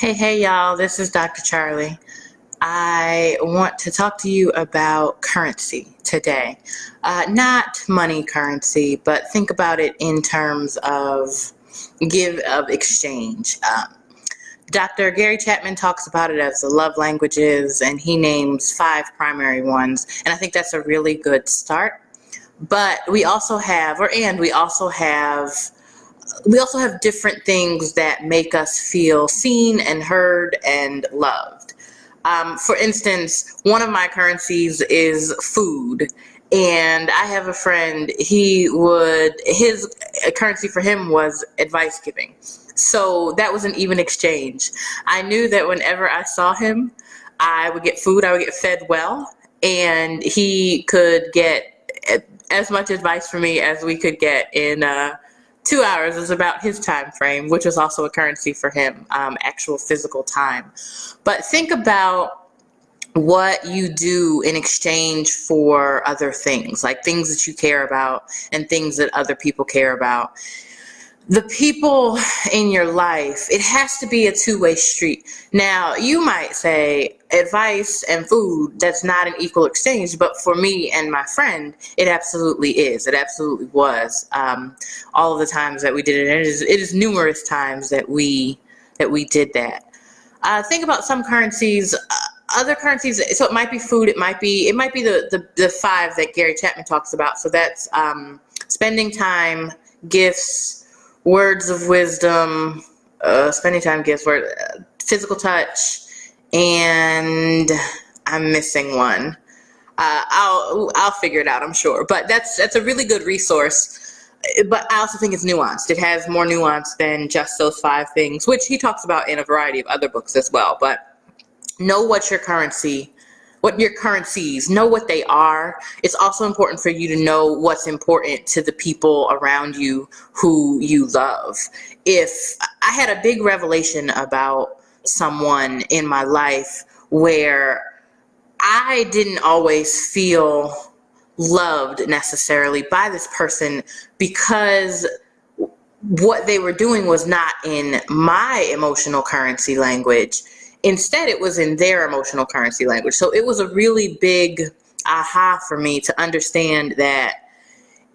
Hey, y'all, this is Dr. Charlie. I want to talk to you about currency today. Not money currency, but think about it in terms of exchange. Dr. Gary Chapman talks about it as the love languages, and he names 5 primary ones, and I think that's a really good start. But we also have different things that make us feel seen and heard and loved. For instance, one of my currencies is food. And I have a friend, his currency for him was advice giving. So that was an even exchange. I knew that whenever I saw him, I would get food, I would get fed well, and he could get as much advice from me as we could get in 2 hours is about his time frame, which is also a currency for him, actual physical time. But think about what you do in exchange for other things, like things that you care about and things that other people care about. The people in your life, it has to be a two-way street. Now, you might say advice and food, that's not an equal exchange, but for me and my friend, it absolutely is. It absolutely was. All of the times that we did it, and it is numerous times that we did that. Think about some currencies. Other currencies, so it might be food, it might be the 5 that Gary Chapman talks about. So that's spending time, gifts, words of wisdom, spending time, gifts, physical touch, and I'm missing one. I'll figure it out, I'm sure. But that's a really good resource. But I also think it's nuanced. It has more nuance than just those 5 things, which he talks about in a variety of other books as well. But know what your currencies, know what they are. It's also important for you to know what's important to the people around you who you love. If I had a big revelation about someone in my life where I didn't always feel loved necessarily by this person because what they were doing was not in my emotional currency language. Instead, it was in their emotional currency language. So it was a really big aha for me to understand that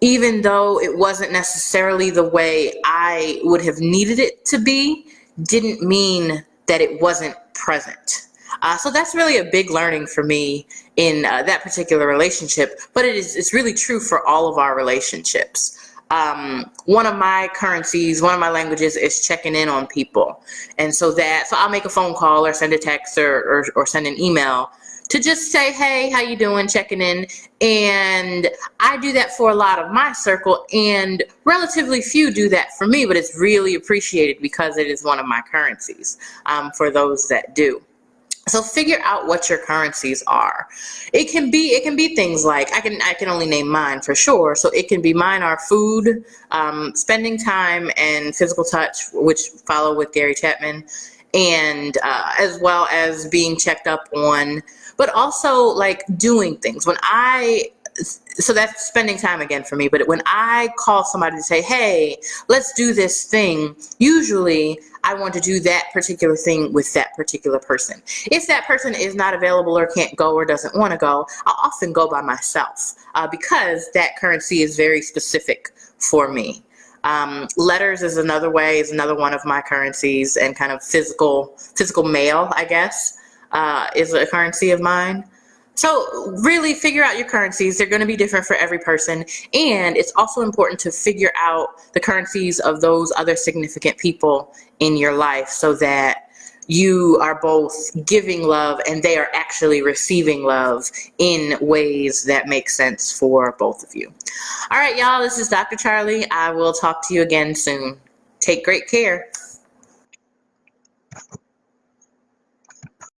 even though it wasn't necessarily the way I would have needed it to be, didn't mean that it wasn't present. So that's really a big learning for me in that particular relationship, but it's really true for all of our relationships. One of my currencies, one of my languages is checking in on people. And so I'll make a phone call or send a text or send an email to just say, hey, how you doing, checking in. And I do that for a lot of my circle, and relatively few do that for me, but it's really appreciated because it is one of my currencies for those that do. So figure out what your currencies are. It can be things like, I can only name mine for sure. So it can be, mine are food, spending time, and physical touch, which follow with Gary Chapman, and as well as being checked up on, but also like doing things. So that's spending time again for me. But when I call somebody to say, hey, let's do this thing, usually I want to do that particular thing with that particular person. If that person is not available or can't go or doesn't want to go, I'll often go by myself because that currency is very specific for me. Letters is another one of my currencies, and kind of physical mail, I guess, is a currency of mine. So really figure out your currencies. They're going to be different for every person. And it's also important to figure out the currencies of those other significant people in your life so that you are both giving love and they are actually receiving love in ways that make sense for both of you. All right, y'all, this is Dr. Charlie. I will talk to you again soon. Take great care.